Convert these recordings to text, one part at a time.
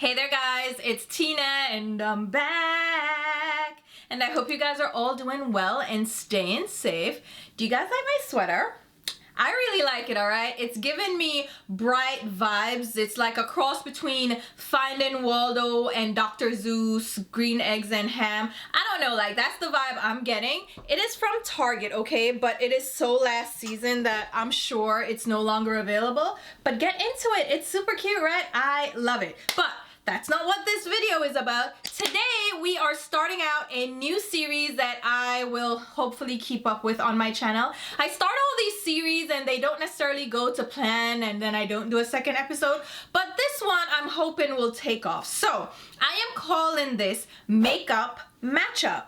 Hey there guys, it's Tina and I'm back. And I hope you guys are all doing well and staying safe. Do you guys like my sweater? I really like it, alright? It's giving me bright vibes. It's like a cross between Finding Waldo and Dr. Seuss, Green Eggs and Ham. I don't know, like that's the vibe I'm getting. It is from Target, okay? But it is so last season that I'm sure it's no longer available. But get into it. It's super cute, right? I love it. But that's not what this video is about. Today we are starting out a new series that I will hopefully keep up with on my channel. I start all these series and they don't necessarily go to plan and then I don't do a second episode, but this one I'm hoping will take off. So I am calling this Makeup Matchup.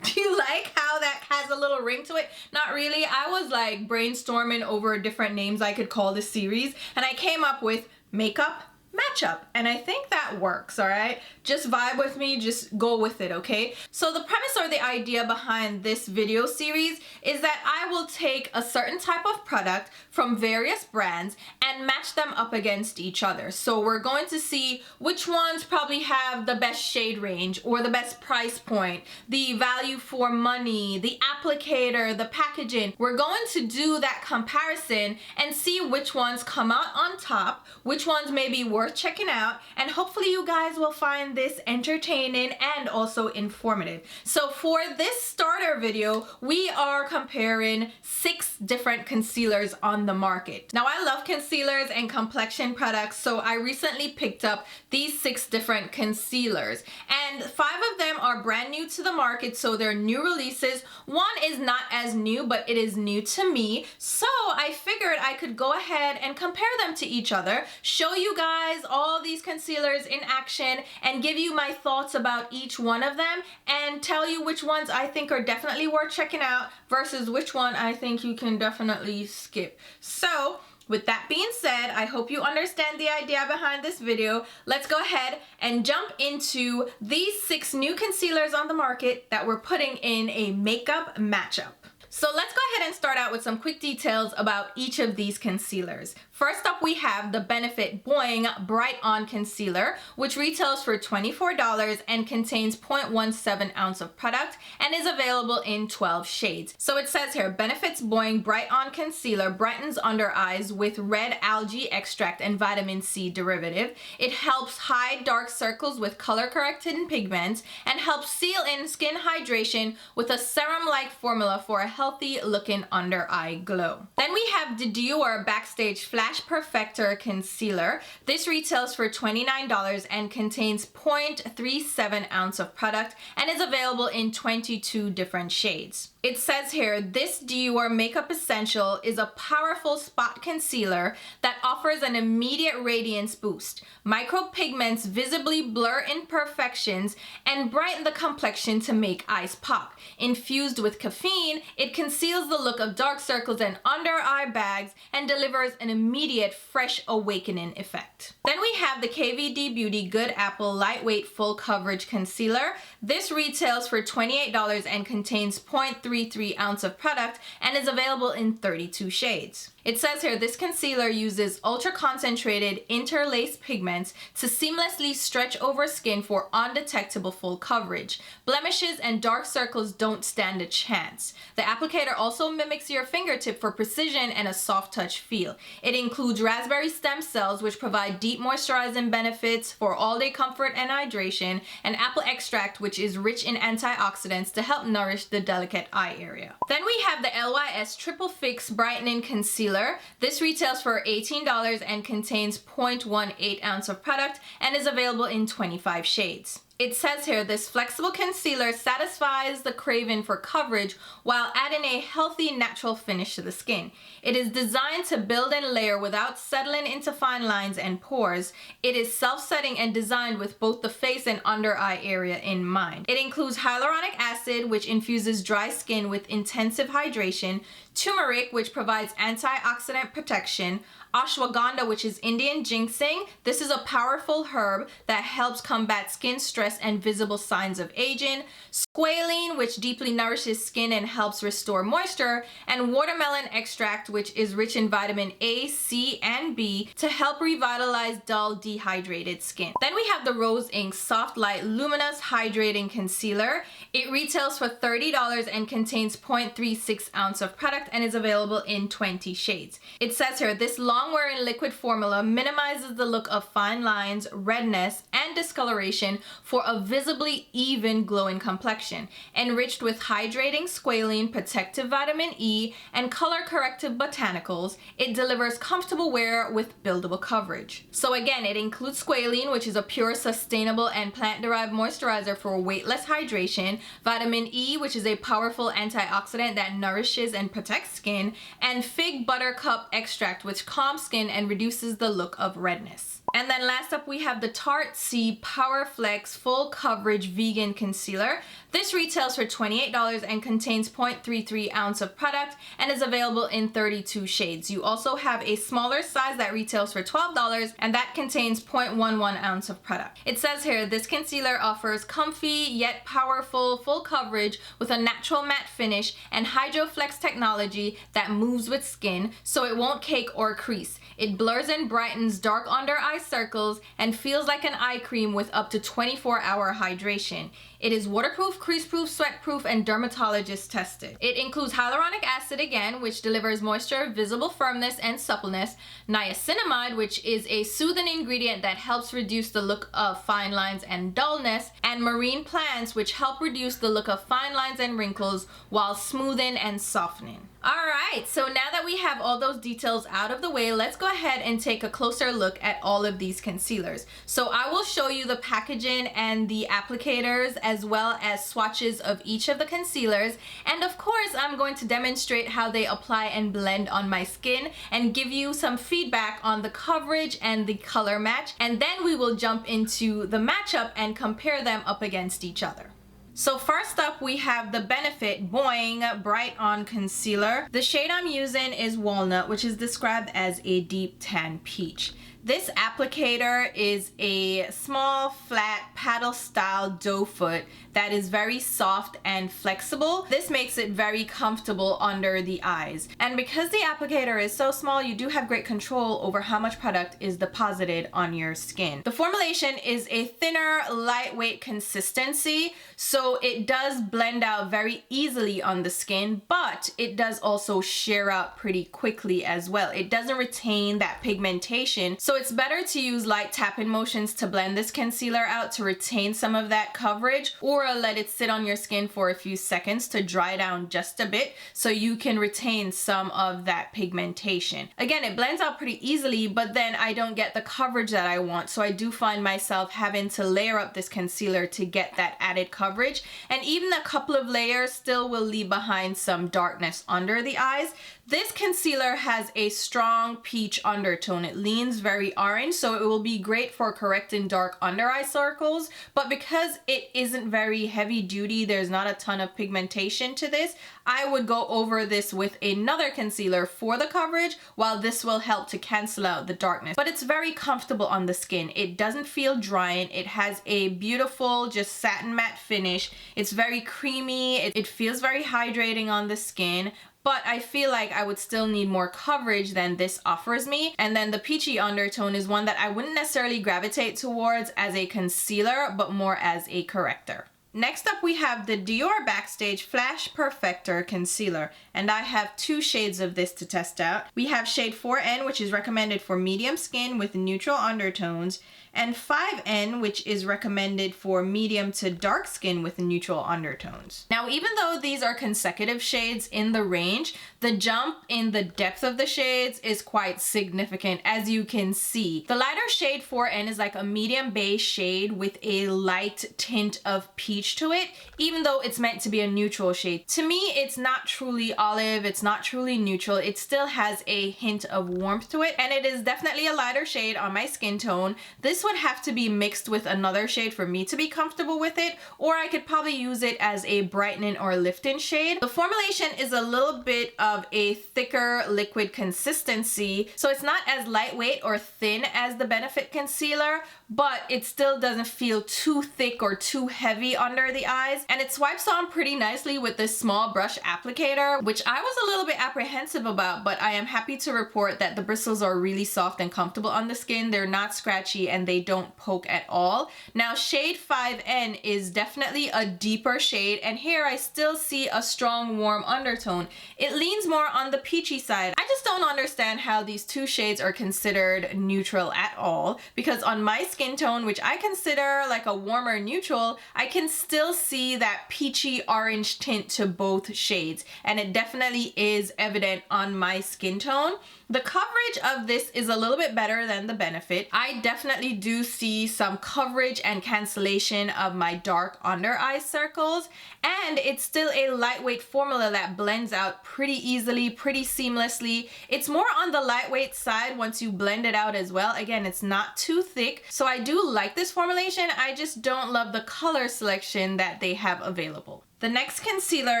Do you like how that has a little ring to it? Not really. I was like brainstorming over different names I could call this series and I came up with Makeup Matchup, and I think that works. All right, just vibe with me, just go with it. Okay, so the premise or the idea behind this video series is that I will take a certain type of product from various brands and match them up against each other. So we're going to see which ones probably have the best shade range or the best price point, the value for money, the applicator, the packaging. We're going to do that comparison and see which ones come out on top, which ones may be worth checking out, and hopefully you guys will find this entertaining and also informative. So for this starter video, we are comparing 6 different concealers on the market. Now I love concealers and complexion products, so I recently picked up these 6 different concealers, and 5 of them are brand new to the market, so they're new releases. One is not as new, but it is new to me, so I figured I could go ahead and compare them to each other, show you guys all these concealers in action and give you my thoughts about each one of them and tell you which ones I think are definitely worth checking out versus which one I think you can definitely skip. So with that being said, I hope you understand the idea behind this video. Let's go ahead and jump into these 6 new concealers on the market that we're putting in a makeup matchup. So let's go ahead and start out with some quick details about each of these concealers. First up, we have the Benefit Boi-ing Bright On Concealer, which retails for $24 and contains 0.17 ounce of product and is available in 12 shades. So it says here, Benefit's Boi-ing Bright On Concealer brightens under eyes with red algae extract and vitamin C derivative. It helps hide dark circles with color-corrected pigments and helps seal in skin hydration with a serum-like formula for a healthy looking under eye glow. Then we have the Dior Backstage Flash Perfector Concealer. This retails for $29 and contains 0.37 ounce of product and is available in 22 different shades. It says here, this Dior Makeup Essential is a powerful spot concealer that offers an immediate radiance boost. Micropigments visibly blur imperfections and brighten the complexion to make eyes pop. Infused with caffeine, it conceals the look of dark circles and under eye bags and delivers an immediate fresh awakening effect. Then we have the KVD Beauty Good Apple Lightweight Full Coverage Concealer. This retails for $28 and contains 0.33 ounce of product and is available in 32 shades. It says here, this concealer uses ultra concentrated interlaced pigments to seamlessly stretch over skin for undetectable full coverage. Blemishes and dark circles don't stand a chance. The applicator also mimics your fingertip for precision and a soft touch feel. It includes raspberry stem cells, which provide deep moisturizing benefits for all-day comfort and hydration, and apple extract, which is rich in antioxidants to help nourish the delicate eye area. Then we have the LYS Triple Fix Brightening Concealer. This retails for $18 and contains 0.18 ounce of product and is available in 25 shades. It says here, this flexible concealer satisfies the craving for coverage while adding a healthy, natural finish to the skin. It is designed to build and layer without settling into fine lines and pores. It is self-setting and designed with both the face and under eye area in mind. It includes hyaluronic acid, which infuses dry skin with intensive hydration, turmeric, which provides antioxidant protection, ashwagandha, which is Indian ginseng. This is a powerful herb that helps combat skin stress stress and visible signs of aging, squalene, which deeply nourishes skin and helps restore moisture, and watermelon extract, which is rich in vitamin A, C, and B to help revitalize dull, dehydrated skin. Then we have the Boi-ing Softlight Luminous Hydrating Concealer. It retails for $30 and contains 0.36 ounce of product and is available in 20 shades. It says here, this long-wearing liquid formula minimizes the look of fine lines, redness, and discoloration for a visibly even glowing complexion. Enriched with hydrating squalene, protective vitamin E, and color-corrective botanicals, it delivers comfortable wear with buildable coverage. So again, it includes squalene, which is a pure, sustainable, and plant-derived moisturizer for weightless hydration, vitamin E, which is a powerful antioxidant that nourishes and protects skin, and fig buttercup extract, which calms skin and reduces the look of redness. And then last up, we have the Tarte Power Flex Full Coverage Vegan Concealer. This retails for $28 and contains 0.33 ounce of product and is available in 32 shades. You also have a smaller size that retails for $12 and that contains 0.11 ounce of product. It says here, this concealer offers comfy yet powerful full coverage with a natural matte finish and HydroFlex technology that moves with skin so it won't cake or crease. It blurs and brightens dark under eye circles and feels like an eye cream with up to 24-hour hydration. It is waterproof, crease-proof, sweat-proof, and dermatologist tested. It includes hyaluronic acid again, which delivers moisture, visible firmness, and suppleness, niacinamide, which is a soothing ingredient that helps reduce the look of fine lines and dullness, and marine plants, which help reduce the look of fine lines and wrinkles while smoothing and softening. Alright, so now that we have all those details out of the way, let's go ahead and take a closer look at all of these concealers. So I will show you the packaging and the applicators as well as swatches of each of the concealers, and of course I'm going to demonstrate how they apply and blend on my skin and give you some feedback on the coverage and the color match, and then we will jump into the matchup and compare them up against each other. So first up, we have the Benefit Boi-ing Bright On Concealer. The shade I'm using is Walnut, which is described as a deep tan peach. This applicator is a small, flat, paddle-style doe foot that is very soft and flexible. This makes it very comfortable under the eyes. And because the applicator is so small, you do have great control over how much product is deposited on your skin. The formulation is a thinner, lightweight consistency, so it does blend out very easily on the skin, but it does also shear out pretty quickly as well. It doesn't retain that pigmentation, so it's better to use light tapping motions to blend this concealer out to retain some of that coverage, or let it sit on your skin for a few seconds to dry down just a bit so you can retain some of that pigmentation. Again, it blends out pretty easily, but then I don't get the coverage that I want, so I do find myself having to layer up this concealer to get that added coverage, and even a couple of layers still will leave behind some darkness under the eyes. This concealer has a strong peach undertone. It leans very orange, so it will be great for correcting dark under eye circles, but because it isn't very heavy duty, there's not a ton of pigmentation to this, I would go over this with another concealer for the coverage, while this will help to cancel out the darkness. But it's very comfortable on the skin. It doesn't feel drying. It has a beautiful, just satin matte finish. It's very creamy. It feels very hydrating on the skin, but I feel like I would still need more coverage than this offers me. And then the peachy undertone is one that I wouldn't necessarily gravitate towards as a concealer, but more as a corrector. Next up, we have the Dior Backstage Flash Perfector Concealer, and I have two shades of this to test out. We have shade 4N, which is recommended for medium skin with neutral undertones, and 5N, which is recommended for medium to dark skin with neutral undertones. Now, even though these are consecutive shades in the range, the jump in the depth of the shades is quite significant, as you can see. The lighter shade 4N is like a medium beige shade with a light tint of peach to it, even though it's meant to be a neutral shade. To me, it's not truly olive, it's not truly neutral, it still has a hint of warmth to it, and it is definitely a lighter shade on my skin tone. This this would have to be mixed with another shade for me to be comfortable with it, or I could probably use it as a brightening or lifting shade. The formulation is a little bit of a thicker liquid consistency, so it's not as lightweight or thin as the Benefit concealer, but it still doesn't feel too thick or too heavy under the eyes, and it swipes on pretty nicely with this small brush applicator, which I was a little bit apprehensive about, but I am happy to report that the bristles are really soft and comfortable on the skin. They're not scratchy and they don't poke at all. Now shade 5N is definitely a deeper shade, and here I still see a strong warm undertone. It leans more on the peachy side. I just don't understand how these two shades are considered neutral at all, because on my skin tone, which I consider like a warmer neutral, I can still see that peachy orange tint to both shades, and it definitely is evident on my skin tone. The coverage of this is a little bit better than the Benefit. I definitely do see some coverage and cancellation of my dark under eye circles, and it's still a lightweight formula that blends out pretty easily, pretty seamlessly. It's more on the lightweight side once you blend it out as well. Again, it's not too thick, so I do like this formulation. I just don't love the color selection that they have available. The next concealer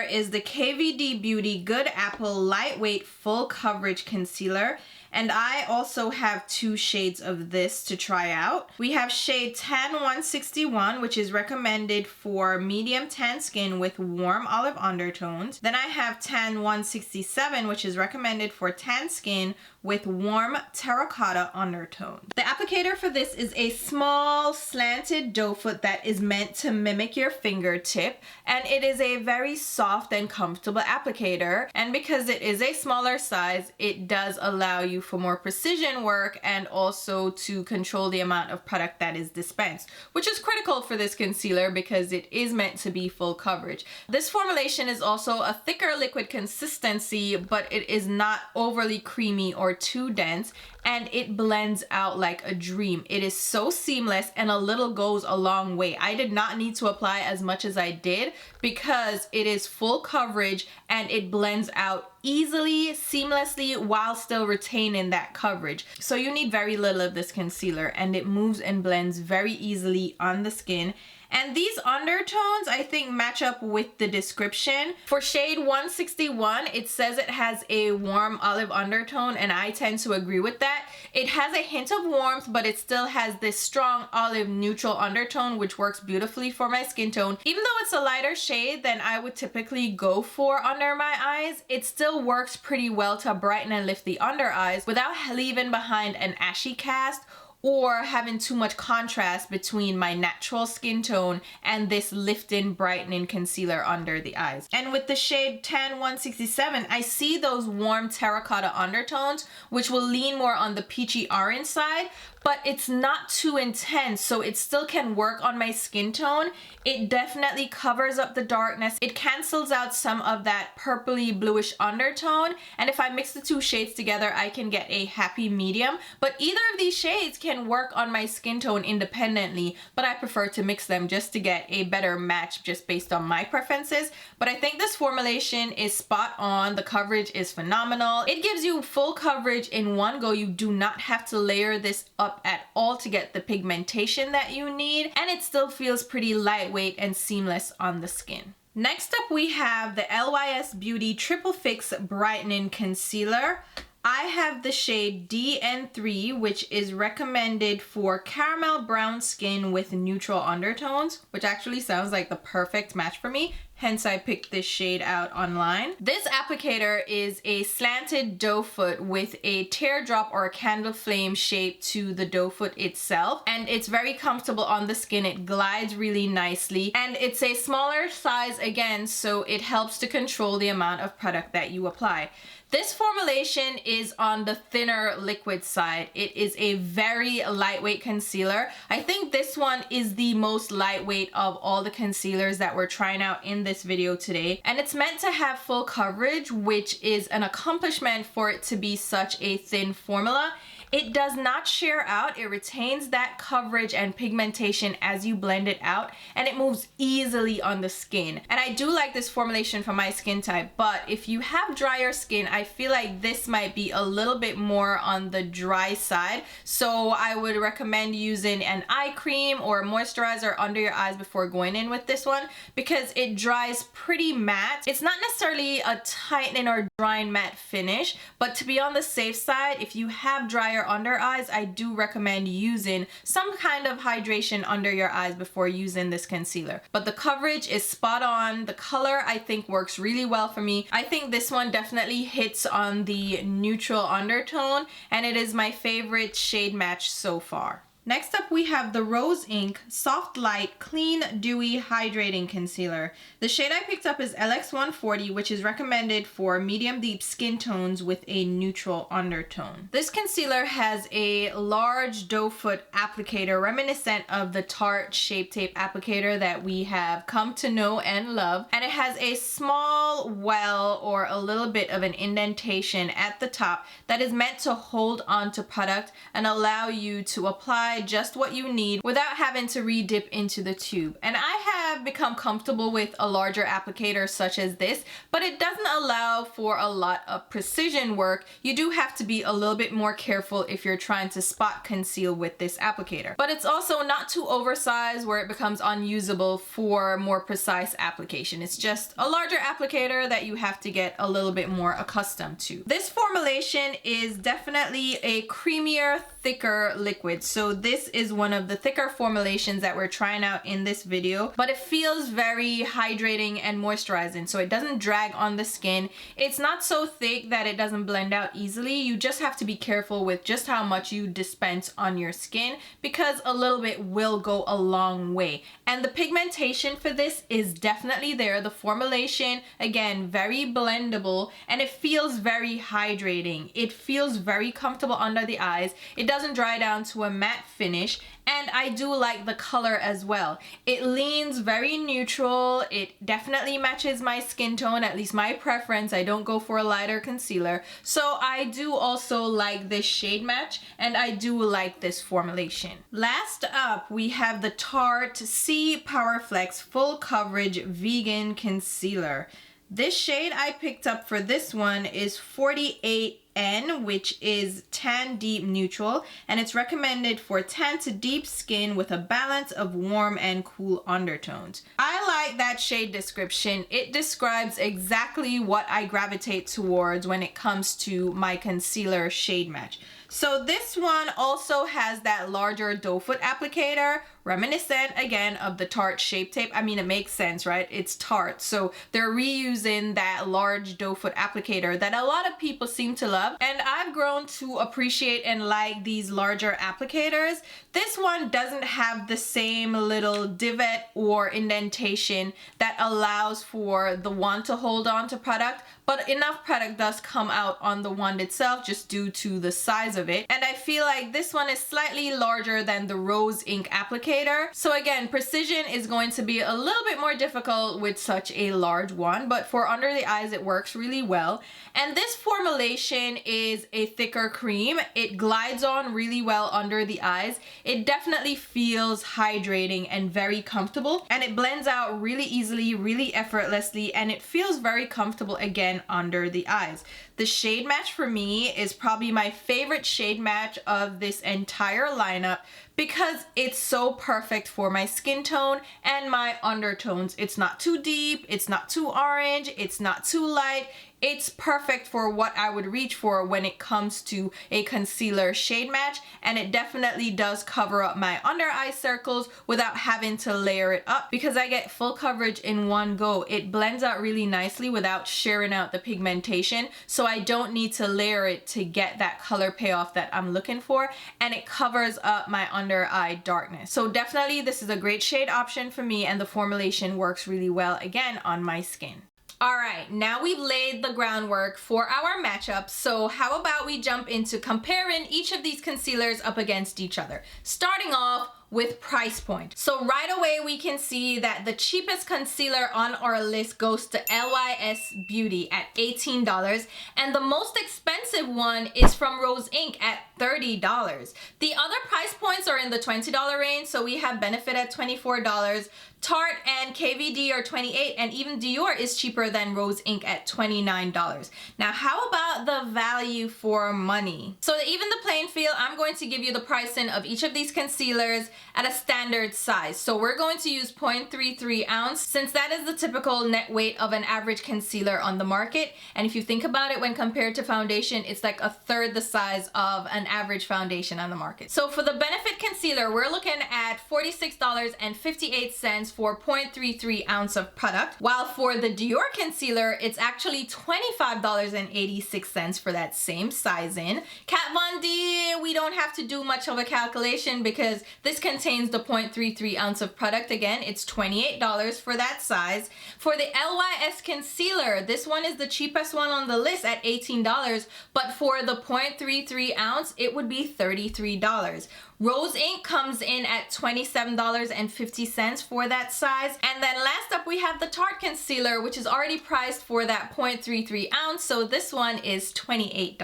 is the KVD Beauty Good Apple Lightweight Full Coverage Concealer, and I also have two shades of this to try out. We have shade Tan 161, which is recommended for medium tan skin with warm olive undertones. Then I have Tan 167, which is recommended for tan skin with warm terracotta undertones. The applicator for this is a small slanted doe foot that is meant to mimic your fingertip, and it is a very soft and comfortable applicator, and because it is a smaller size, it does allow you for more precision work and also to control the amount of product that is dispensed, which is critical for this concealer because it is meant to be full coverage. This formulation is also a thicker liquid consistency, but it is not overly creamy or too dense, and it blends out like a dream. It is so seamless, and a little goes a long way. I did not need to apply as much as I did because it is full coverage and it blends out easily, seamlessly, while still retaining that coverage. So you need very little of this concealer, and it moves and blends very easily on the skin. And these undertones, I think, match up with the description. For shade 161, it says it has a warm olive undertone, and I tend to agree with that. It has a hint of warmth, but it still has this strong olive neutral undertone, which works beautifully for my skin tone. Even though it's a lighter shade than I would typically go for under my eyes, it still works pretty well to brighten and lift the under eyes without leaving behind an ashy cast or having too much contrast between my natural skin tone and this lifting, brightening concealer under the eyes. And with the shade Tan 167, I see those warm terracotta undertones, which will lean more on the peachy orange side, but it's not too intense, so it still can work on my skin tone. It definitely covers up the darkness. It cancels out some of that purpley bluish undertone, and if I mix the two shades together, I can get a happy medium. But either of these shades can work on my skin tone independently, but I prefer to mix them just to get a better match just based on my preferences. But I think this formulation is spot on. The coverage is phenomenal. It gives you full coverage in one go. You do not have to layer this up at all to get the pigmentation that you need, and it still feels pretty lightweight and seamless on the skin. Next up, we have the LYS Beauty Triple Fix Brightening Concealer. I have the shade DN3, which is recommended for caramel brown skin with neutral undertones, which actually sounds like the perfect match for me. Hence, I picked this shade out online. This applicator is a slanted doe foot with a teardrop or a candle flame shape to the doe foot itself. And it's very comfortable on the skin. It glides really nicely. And it's a smaller size again, so it helps to control the amount of product that you apply. This formulation is on the thinner liquid side. It is a very lightweight concealer. I think this one is the most lightweight of all the concealers that we're trying out in this video today. And it's meant to have full coverage, which is an accomplishment for it to be such a thin formula. It does not shear out. It retains that coverage and pigmentation as you blend it out, and it moves easily on the skin. And I do like this formulation for my skin type, but if you have drier skin, I feel like this might be a little bit more on the dry side. So I would recommend using an eye cream or a moisturizer under your eyes before going in with this one, because it dries pretty matte. It's not necessarily a tightening or drying matte finish, but to be on the safe side, if you have drier under eyes, I do recommend using some kind of hydration under your eyes before using this concealer. But the coverage is spot on. The color I think works really well for me. I think this one definitely hits on the neutral undertone, and it is my favorite shade match so far. Next up, we have the Boi-ing Softlight Clean Dewy Hydrating Concealer. The shade I picked up is LX140, which is recommended for medium deep skin tones with a neutral undertone. This concealer has a large doe foot applicator reminiscent of the Tarte Shape Tape applicator that we have come to know and love. And it has a small well or a little bit of an indentation at the top that is meant to hold onto product and allow you to apply just what you need without having to re-dip into the tube. And I have become comfortable with a larger applicator such as this, but it doesn't allow for a lot of precision work. You do have to be a little bit more careful if you're trying to spot conceal with this applicator. But it's also not too oversized where it becomes unusable for more precise application. It's just a larger applicator that you have to get a little bit more accustomed to. This formulation is definitely a creamier, thicker liquid. So this is one of the thicker formulations that we're trying out in this video, but it feels very hydrating and moisturizing, so it doesn't drag on the skin. It's not so thick that it doesn't blend out easily. You just have to be careful with just how much you dispense on your skin, because a little bit will go a long way. And the pigmentation for this is definitely there. The formulation, again, very blendable, and it feels very hydrating. It feels very comfortable under the eyes. It doesn't dry down to a matte finish, and I do like the color as well. It leans very neutral. It definitely matches my skin tone, at least my preference. I don't go for a lighter concealer. So I do also like this shade match, and I do like this formulation. Last up, we have the Tarte C Powerflex Full Coverage Vegan Concealer. This shade I picked up for this one is 48N, which is tan deep neutral, and it's recommended for tan to deep skin with a balance of warm and cool undertones. I like that shade description. It describes exactly what I gravitate towards when it comes to my concealer shade match. So this one also has that larger doe foot applicator, reminiscent again of the Tarte Shape Tape. I mean, it makes sense, right? It's Tarte, so they're reusing that large doe foot applicator that a lot of people seem to love, and I've grown to appreciate and like these larger applicators. This one doesn't have the same little divot or indentation that allows for the wand to hold on to product, but enough product does come out on the wand itself just due to the size of it. And I feel like this one is slightly larger than the Boi-ing applicator. So again, precision is going to be a little bit more difficult with such a large one, but for under the eyes, it works really well. And this formulation is a thicker cream. It glides on really well under the eyes. It definitely feels hydrating and very comfortable, and it blends out really easily, really effortlessly, and it feels very comfortable again under the eyes. The shade match for me is probably my favorite shade match of this entire lineup because it's so perfect for my skin tone and my undertones. It's not too deep, it's not too orange, it's not too light. It's perfect for what I would reach for when it comes to a concealer shade match, and it definitely does cover up my under eye circles without having to layer it up because I get full coverage in one go. It blends out really nicely without shearing out the pigmentation, so I don't need to layer it to get that color payoff that I'm looking for, and it covers up my under eye darkness. So definitely this is a great shade option for me, and the formulation works really well again on my skin. All right, now we've laid the groundwork for our matchup, so how about we jump into comparing each of these concealers up against each other. Starting off with price point. So right away we can see that the cheapest concealer on our list goes to LYS Beauty at $18, and the most expensive one is from Rose Inc. at $30. The other price points are in the $20 range, so we have Benefit at $24, Tarte and KVD are $28, and even Dior is cheaper than Rose Inc. at $29. Now, how about the value for money? So to even the playing field, I'm going to give you the pricing of each of these concealers at a standard size. So we're going to use 0.33 ounce, since that is the typical net weight of an average concealer on the market. And if you think about it, when compared to foundation, it's like a third the size of an average foundation on the market. So for the Benefit concealer, we're looking at $46.58 for 0.33 ounce of product, while for the Dior concealer, it's actually $25.86 for that same sizing. Kat Von D, we don't have to do much of a calculation because this contains the 0.33 ounce of product. Again, it's $28 for that size. For the LYS concealer, this one is the cheapest one on the list at $18, but for the 0.33 ounce, it would be $33. Rose Inc. comes in at $27.50 for that size. And then last up, we have the Tarte concealer, which is already priced for that 0.33 ounce. So this one is $28.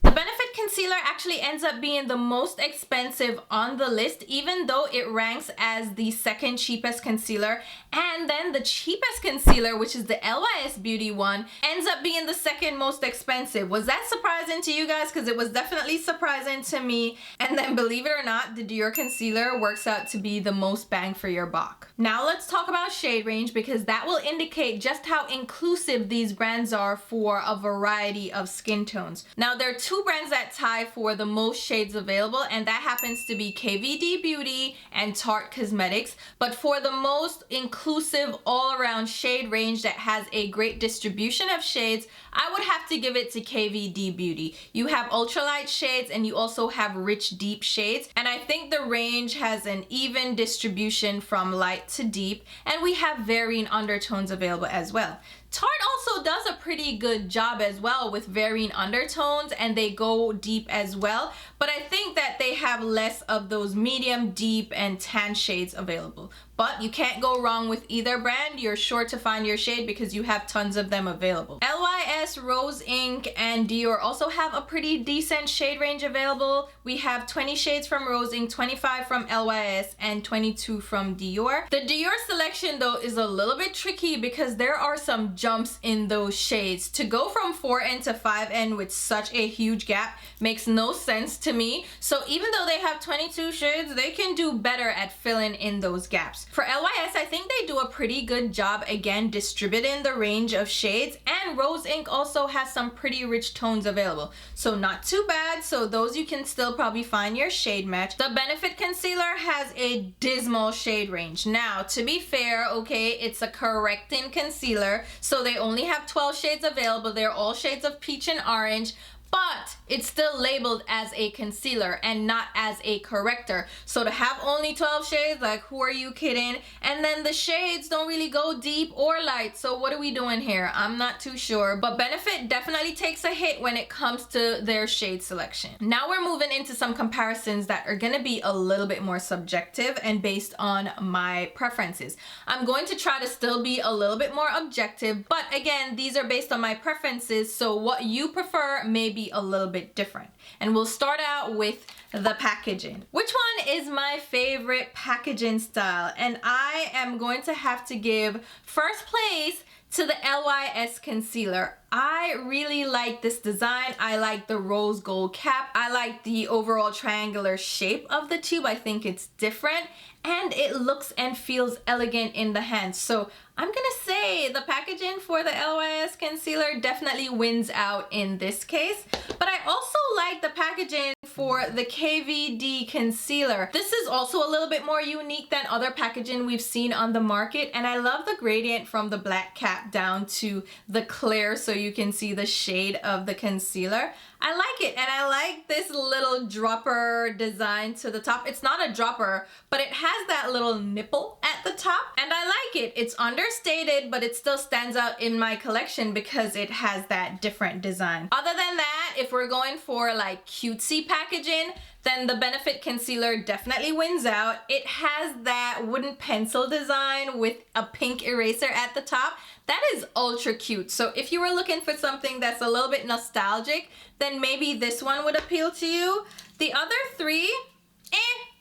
The Benefit concealer actually ends up being the most expensive on the list, even though it ranks as the second cheapest concealer. And then the cheapest concealer, which is the LYS Beauty one, ends up being the second most expensive. Was that surprising to you guys? Because it was definitely surprising to me. And then believe it or not, the Dior concealer works out to be the most bang for your buck. Now let's talk about shade range, because that will indicate just how inclusive these brands are for a variety of skin tones. Now there are two brands that tie for the most shades available, and that happens to be KVD Beauty and Tarte Cosmetics. But for the most inclusive all-around shade range that has a great distribution of shades, I would have to give it to KVD Beauty. You have ultralight shades and you also have rich deep shades, and I think the range has an even distribution from light to deep, and we have varying undertones available as well. Tarte also does a pretty good job as well with varying undertones, and they go deep as well, but I think that they have less of those medium, deep, and tan shades available. But you can't go wrong with either brand. You're sure to find your shade because you have tons of them available. LYS, Rose Inc., and Dior also have a pretty decent shade range available. We have 20 shades from Rose Inc., 25 from LYS, and 22 from Dior. The Dior selection though is a little bit tricky because there are some jumps in those shades. To go from 4N to 5N with such a huge gap makes no sense to me. So even though they have 22 shades, they can do better at filling in those gaps. For LYS, I think they do a pretty good job again distributing the range of shades, and Rose Inc. also has some pretty rich tones available. So not too bad. So those you can still probably find your shade match. The Benefit concealer has a dismal shade range. Now, to be fair, okay, it's a correcting concealer, so they only have 12 shades available. They're all shades of peach and orange, but it's still labeled as a concealer and not as a corrector. So to have only 12 shades, like, who are you kidding? And then the shades don't really go deep or light. So what are we doing here? I'm not too sure. But Benefit definitely takes a hit when it comes to their shade selection. Now we're moving into some comparisons that are gonna be a little bit more subjective and based on my preferences. I'm going to try to still be a little bit more objective, but again, these are based on my preferences. So what you prefer may be a little bit different. And we'll start out with the packaging. Which one is my favorite packaging style? And I am going to have to give first place to the LYS concealer. I really like this design. I like the rose gold cap. I like the overall triangular shape of the tube. I think it's different and it looks and feels elegant in the hand. So I'm gonna say the packaging for the LYS concealer definitely wins out in this case. But I also like the packaging for the KVD concealer. This is also a little bit more unique than other packaging we've seen on the market, and I love the gradient from the black cap down to the clear so you can see the shade of the concealer. I like it, and I like this little dropper design to the top. It's not a dropper, but it has that little nipple at the top, and I like it. It's understated, but it still stands out in my collection because it has that different design. Other than that, if we're going for like cutesy packaging, then the Benefit Concealer definitely wins out. It has that wooden pencil design with a pink eraser at the top. That is ultra cute. So if you were looking for something that's a little bit nostalgic, then maybe this one would appeal to you. The other three,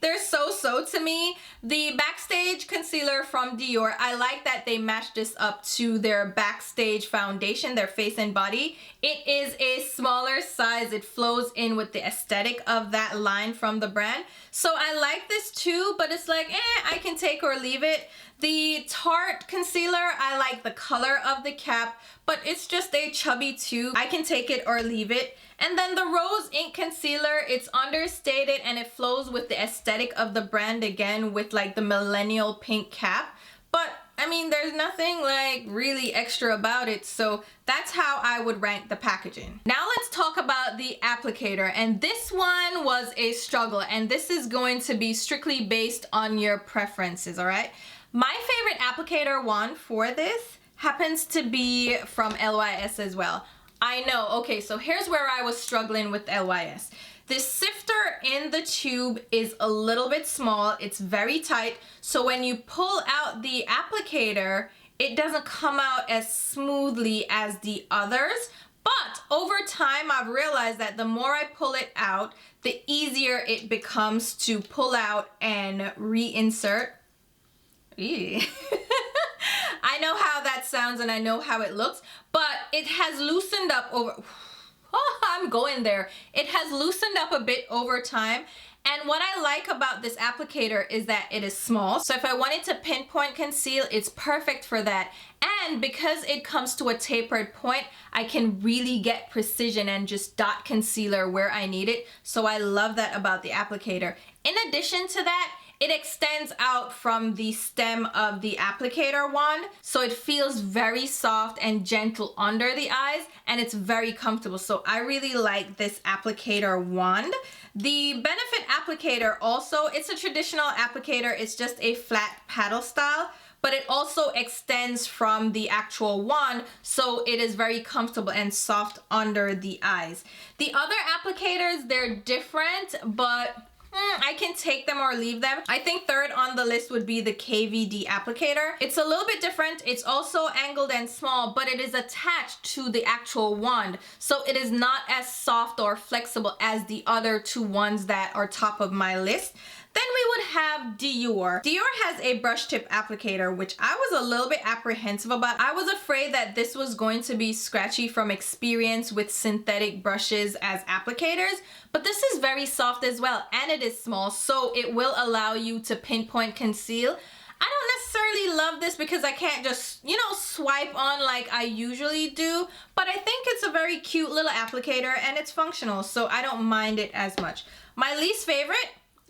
they're so-so to me. The Backstage concealer from Dior, I like that they matched this up to their Backstage foundation, their face and body. It is a smaller size. It flows in with the aesthetic of that line from the brand. So I like this too, but it's like, I can take or leave it. The Tarte concealer, I like the color of the cap, but it's just a chubby tube. I can take it or leave it. And then the Rose Ink Concealer, it's understated and it flows with the aesthetic of the brand again with like the millennial pink cap. But I mean, there's nothing like really extra about it. So that's how I would rank the packaging. Now let's talk about the applicator. And this one was a struggle. And this is going to be strictly based on your preferences, all right? My favorite applicator one for this happens to be from LYS as well. I know, okay, so here's where I was struggling with LYS. This sifter in the tube is a little bit small, it's very tight, so when you pull out the applicator, it doesn't come out as smoothly as the others. But over time, I've realized that the more I pull it out, the easier it becomes to pull out and reinsert. I know how that sounds and I know how it looks, but it has loosened up over, I'm going there. It has loosened up a bit over time. And what I like about this applicator is that it is small. So if I wanted to pinpoint conceal, it's perfect for that. And because it comes to a tapered point, I can really get precision and just dot concealer where I need it. So I love that about the applicator. In addition to that, it extends out from the stem of the applicator wand, so it feels very soft and gentle under the eyes, and it's very comfortable. So I really like this applicator wand. The Benefit applicator also, it's a traditional applicator. It's just a flat paddle style, but it also extends from the actual wand, so it is very comfortable and soft under the eyes. The other applicators, they're different, but I can take them or leave them. I think third on the list would be the KVD applicator. It's a little bit different. It's also angled and small, but it is attached to the actual wand. So it is not as soft or flexible as the other two ones that are top of my list. Then we would have Dior. Dior has a brush tip applicator, which I was a little bit apprehensive about. I was afraid that this was going to be scratchy from experience with synthetic brushes as applicators, but this is very soft as well, and it is small, so it will allow you to pinpoint conceal. I don't necessarily love this because I can't just, you know, swipe on like I usually do, but I think it's a very cute little applicator and it's functional, so I don't mind it as much. My least favorite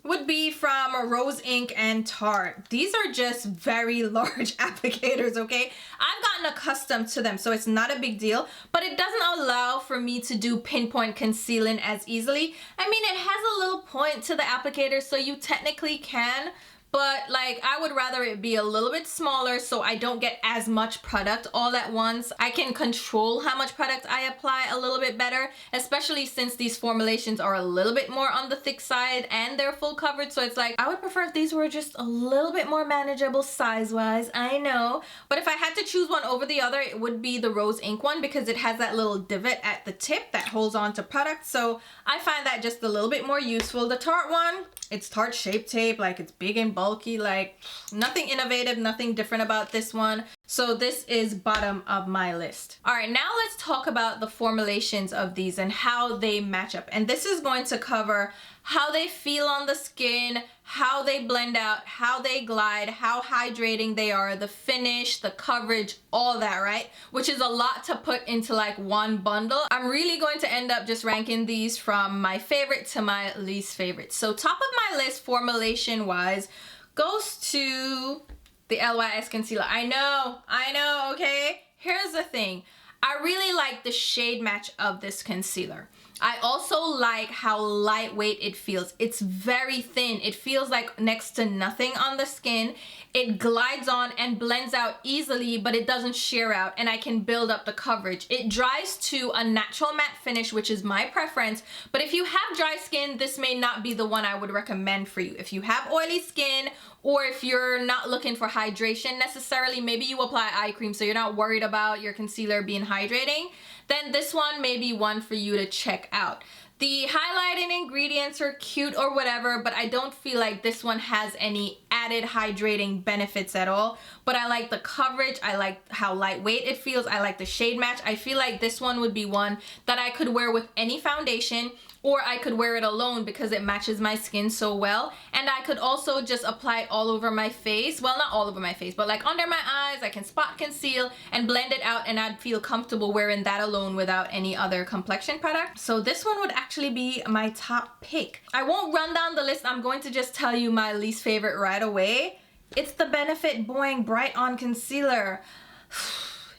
would be from Rose Ink and Tarte. These are just very large applicators, okay? I've gotten accustomed to them, so it's not a big deal, but it doesn't allow for me to do pinpoint concealing as easily. I mean, it has a little point to the applicator, so you technically can, but like I would rather it be a little bit smaller so I don't get as much product all at once. I can control how much product I apply a little bit better, especially since these formulations are a little bit more on the thick side and they're full coverage. So it's like, I would prefer if these were just a little bit more manageable size-wise, I know. But if I had to choose one over the other, it would be the Rose Ink one because it has that little divot at the tip that holds on to product. So I find that just a little bit more useful. The Tarte one, it's Tarte Shape Tape, like it's big and bulky, like nothing innovative, nothing different about this one. So this is bottom of my list. All right, now let's talk about the formulations of these and how they match up. And this is going to cover how they feel on the skin, how they blend out, how they glide, how hydrating they are, the finish, the coverage, all that, right? Which is a lot to put into like one bundle. I'm really going to end up just ranking these from my favorite to my least favorite. So top of my list formulation wise goes to the LYS concealer. I know, okay? Here's the thing. I really like the shade match of this concealer. I also like how lightweight it feels. It's very thin. It feels like next to nothing on the skin. It glides on and blends out easily, but it doesn't shear out, and I can build up the coverage. It dries to a natural matte finish, which is my preference, but if you have dry skin, this may not be the one I would recommend for you. If you have oily skin, or if you're not looking for hydration necessarily, maybe you apply eye cream so you're not worried about your concealer being hydrating, then this one may be one for you to check out. The highlighting ingredients are cute or whatever, but I don't feel like this one has any added hydrating benefits at all. But I like the coverage, I like how lightweight it feels, I like the shade match. I feel like this one would be one that I could wear with any foundation, or I could wear it alone because it matches my skin so well. And I could also just apply it all over my face. Well, not all over my face, but like under my eyes. I can spot conceal and blend it out, and I'd feel comfortable wearing that alone without any other complexion product. So this one would actually be my top pick. I won't run down the list. I'm going to just tell you my least favorite right away. It's the Benefit Boi-ing Bright On Concealer.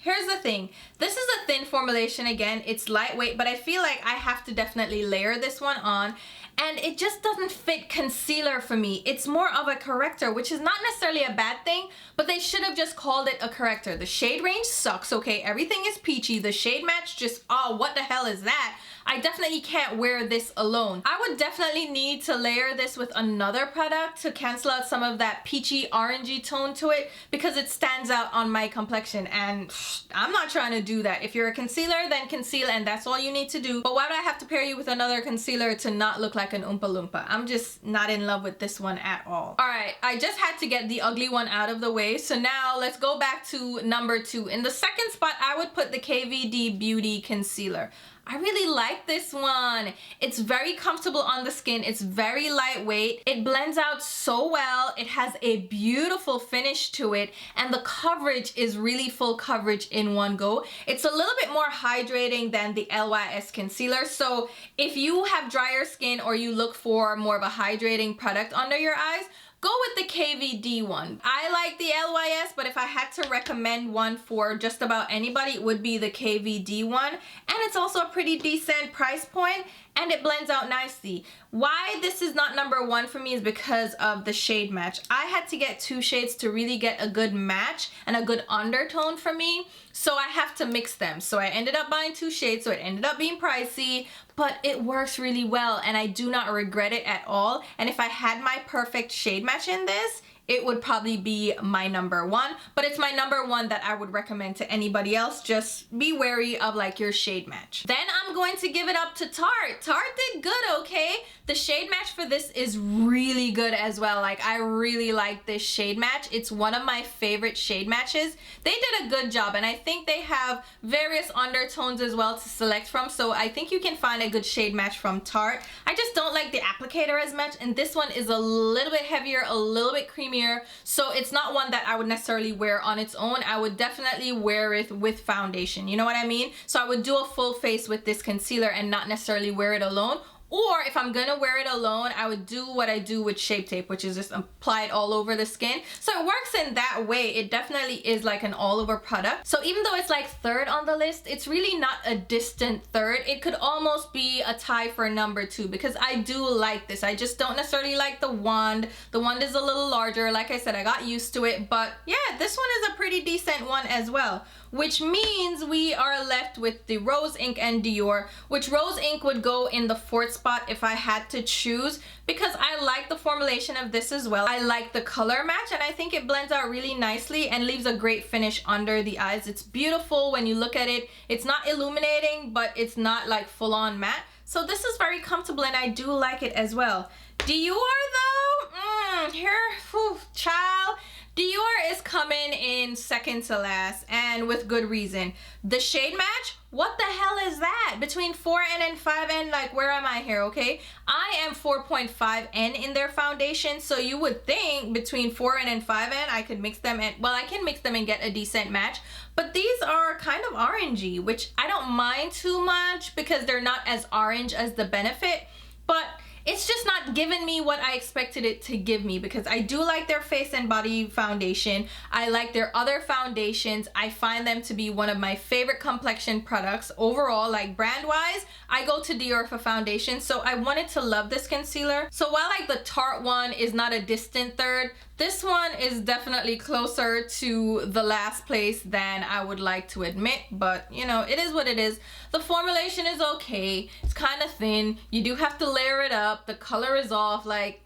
Here's the thing, this is a thin formulation again, it's lightweight, but I feel like I have to definitely layer this one on, and it just doesn't fit concealer for me. It's more of a corrector, which is not necessarily a bad thing, but they should have just called it a corrector. The shade range sucks, okay? Everything is peachy. The shade match just, oh, what the hell is that? I definitely can't wear this alone. I would definitely need to layer this with another product to cancel out some of that peachy orangey tone to it, because it stands out on my complexion, and I'm not trying to do that. If you're a concealer, then conceal, and that's all you need to do. But why do I have to pair you with another concealer to not look like an Oompa Loompa? I'm just not in love with this one at all. All right, I just had to get the ugly one out of the way. So now let's go back to number 2. In the second spot, I would put the KVD Beauty Concealer. I really like this one. It's very comfortable on the skin. It's very lightweight. It blends out so well. It has a beautiful finish to it, and the coverage is really full coverage in one go. It's a little bit more hydrating than the LYS concealer. So if you have drier skin or you look for more of a hydrating product under your eyes, go with the KVD one. I like the LYS, but if I had to recommend one for just about anybody, it would be the KVD one. And it's also a pretty decent price point, and it blends out nicely. Why this is not number 1 for me is because of the shade match. I had to get 2 shades to really get a good match and a good undertone for me, so I have to mix them. So I ended up buying 2 shades, so it ended up being pricey, but it works really well, and I do not regret it at all. And if I had my perfect shade match in this, it would probably be my number 1, but it's my number 1 that I would recommend to anybody else. Just be wary of like your shade match. Then I'm going to give it up to Tarte. Tarte did good, okay? The shade match for this is really good as well. Like, I really like this shade match. It's one of my favorite shade matches. They did a good job, and I think they have various undertones as well to select from, so I think you can find a good shade match from Tarte. I just don't like the applicator as much, and this one is a little bit heavier, a little bit creamier, so it's not one that I would necessarily wear on its own. I would definitely wear it with foundation, you know what I mean? So I would do a full face with this concealer and not necessarily wear it alone. Or if I'm gonna wear it alone, I would do what I do with Shape Tape, which is just apply it all over the skin. So it works in that way. It definitely is like an all-over product. So even though it's like 3rd on the list, it's really not a distant 3rd. It could almost be a tie for number 2, because I do like this. I just don't necessarily like the wand. The wand is a little larger. Like I said, I got used to it, but yeah, this one is a pretty decent one as well. Which means we are left with the Rose Ink and Dior, which Rose Ink would go in the 4th spot if I had to choose, because I like the formulation of this as well. I like the color match, and I think it blends out really nicely and leaves a great finish under the eyes. It's beautiful when you look at it. It's not illuminating, but it's not like full-on matte. So this is very comfortable, and I do like it as well. Dior though, here, whew, child. Dior is coming in 2nd to last, and with good reason. The shade match, what the hell is that? Between 4N and 5N, like, where am I here, okay? I am 4.5N in their foundation, so you would think between 4N and 5N I could mix them, and well, I can mix them and get a decent match. But these are kind of orangey, which I don't mind too much because they're not as orange as the Benefit, but it's just not giving me what I expected it to give me, because I do like their face and body foundation. I like their other foundations. I find them to be one of my favorite complexion products overall. Like brand wise, I go to Dior for foundation, so I wanted to love this concealer. So while like the Tarte one is not a distant third, this one is definitely closer to the last place than I would like to admit, but you know, it is what it is. The formulation is okay. It's kind of thin. You do have to layer it up. The color is off. Like,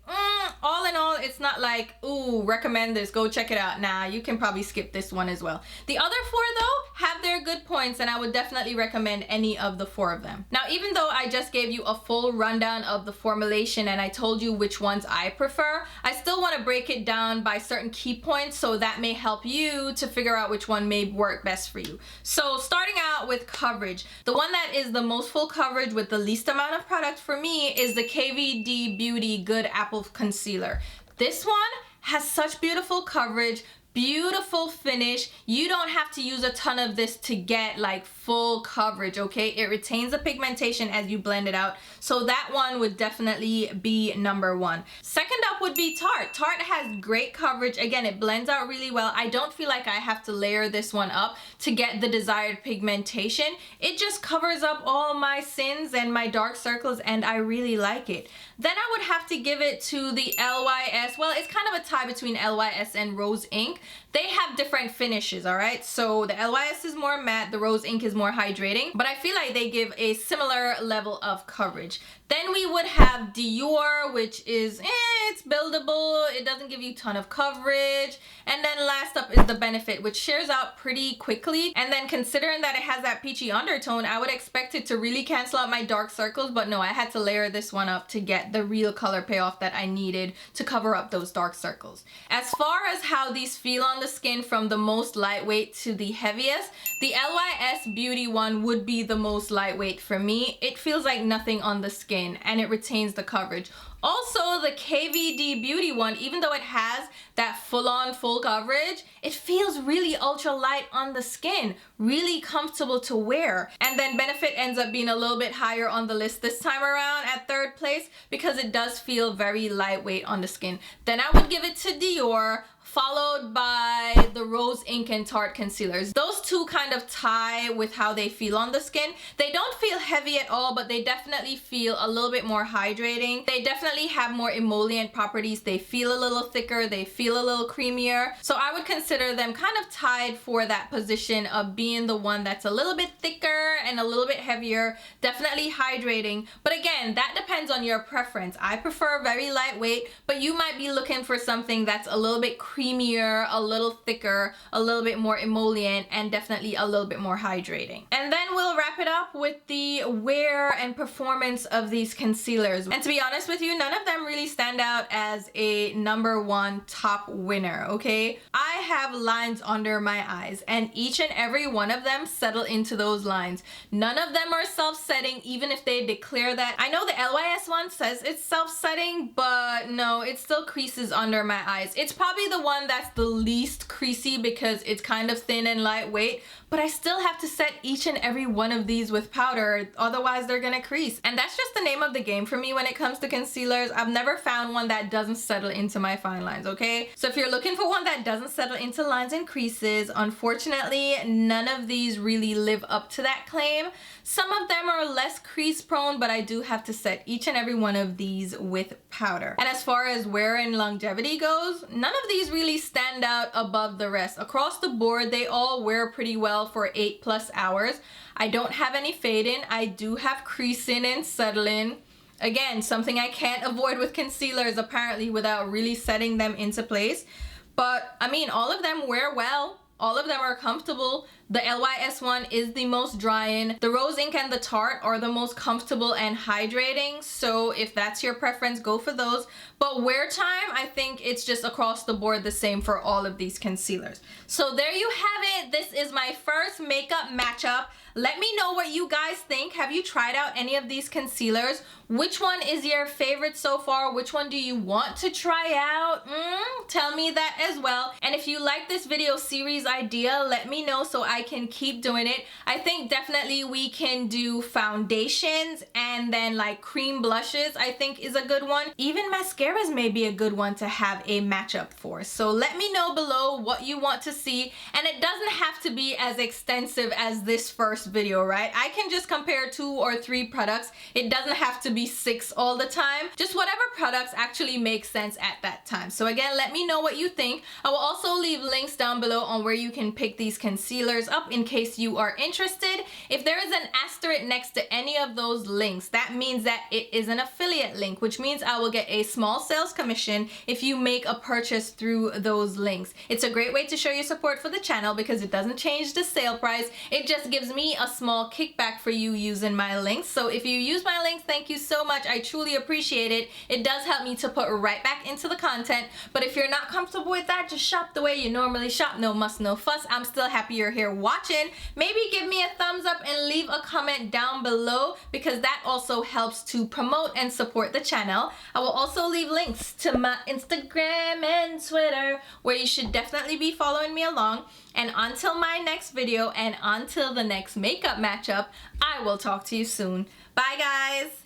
all in all, it's not like, ooh, recommend this, go check it out. Nah, you can probably skip this one as well. The other four though have their good points, and I would definitely recommend any of the four of them. Now, even though I just gave you a full rundown of the formulation and I told you which ones I prefer, I still want to break it down by certain key points, so that may help you to figure out which one may work best for you. So starting out with coverage, the one that is the most full coverage with the least amount of product for me is the KVD Beauty Good Apple Concealer. This one has such beautiful coverage, beautiful finish. You don't have to use a ton of this to get like full coverage, okay? It retains the pigmentation as you blend it out, so that one would definitely be number one. Second up would be Tarte. Tarte has great coverage. Again, it blends out really well. I don't feel like I have to layer this one up to get the desired pigmentation. It just covers up all my sins and my dark circles, and I really like it. Then I would have to give it to the LYS. Well, it's kind of a tie between LYS and Rose Ink. They have different finishes, all right? So the LYS is more matte, the Rose Ink is more hydrating, but I feel like they give a similar level of coverage. Then we would have Dior, which is, it's buildable. It doesn't give you a ton of coverage. And then last up is the Benefit, which shares out pretty quickly. And then considering that it has that peachy undertone, I would expect it to really cancel out my dark circles, but no, I had to layer this one up to get the real color payoff that I needed to cover up those dark circles. As far as how these feel on the skin from the most lightweight to the heaviest, the LYS Beauty one would be the most lightweight for me. It feels like nothing on the skin and it retains the coverage. Also, the KVD Beauty one, even though it has that full-on full coverage, it feels really ultra light on the skin, really comfortable to wear. And then Benefit ends up being a little bit higher on the list this time around at third place because it does feel very lightweight on the skin. Then I would give it to Dior, followed by the Rose Ink and Tarte concealers. Those two kind of tie with how they feel on the skin. They don't feel heavy at all, but they definitely feel a little bit more hydrating. They definitely have more emollient properties. They feel a little thicker, they feel a little creamier. So I would consider them kind of tied for that position of being the one that's a little bit thicker and a little bit heavier, definitely hydrating. But again, that depends on your preference. I prefer very lightweight, but you might be looking for something that's a little bit creamier, a little thicker, a little bit more emollient, and definitely a little bit more hydrating. And then we'll wrap it up with the wear and performance of these concealers. And to be honest with you, none of them really stand out as a number one top winner, okay? I have lines under my eyes, and each and every one of them settle into those lines. None of them are self-setting, even if they declare that. I know the LYS one says it's self-setting, but no, it still creases under my eyes. It's probably the one that's the least creasy because it's kind of thin and lightweight, but I still have to set each and every one of these with powder, otherwise they're gonna crease. And that's just the name of the game for me when it comes to concealers. I've never found one that doesn't settle into my fine lines, okay? So if you're looking for one that doesn't settle into lines and creases, unfortunately, none of these really live up to that claim. Some of them are less crease prone, but I do have to set each and every one of these with powder. And as far as wear and longevity goes, none of these really stand out above the rest. Across the board, they all wear pretty well for 8+ hours. I don't have any fading. I do have creasing and settling. Again, something I can't avoid with concealers apparently without really setting them into place. But I mean, all of them wear well. All of them are comfortable. The LYS one is the most drying. The Rose Ink and the Tarte are the most comfortable and hydrating. So if that's your preference, go for those. But wear time, I think it's just across the board the same for all of these concealers. So there you have it. This is my first makeup matchup. Let me know what you guys think. Have you tried out any of these concealers? Which one is your favorite so far? Which one do you want to try out? Tell me that as well. And if you like this video series, idea, let me know so I can keep doing it. I think definitely we can do foundations and then like cream blushes, I think is a good one. Even mascaras may be a good one to have a matchup for. So let me know below what you want to see, and it doesn't have to be as extensive as this first video, right? I can just compare 2 or 3 products. It doesn't have to be 6 all the time. Just whatever products actually make sense at that time. So again, let me know what you think. I will also leave links down below on where you can pick these concealers up in case you are interested. If there is an asterisk next to any of those links, that means that it is an affiliate link, which means I will get a small sales commission if you make a purchase through those links. It's a great way to show your support for the channel because it doesn't change the sale price. It just gives me a small kickback for you using my links. So if you use my links, thank you so much. I truly appreciate it. It does help me to put right back into the content. But if you're not comfortable with that, just shop the way you normally shop. No muss, no fuss. I'm still happy you're here watching. Maybe give me a thumbs up and leave a comment down below because that also helps to promote and support the channel. I will also leave links to my Instagram and Twitter where you should definitely be following me along. And until my next video and until the next makeup matchup, I will talk to you soon. Bye guys!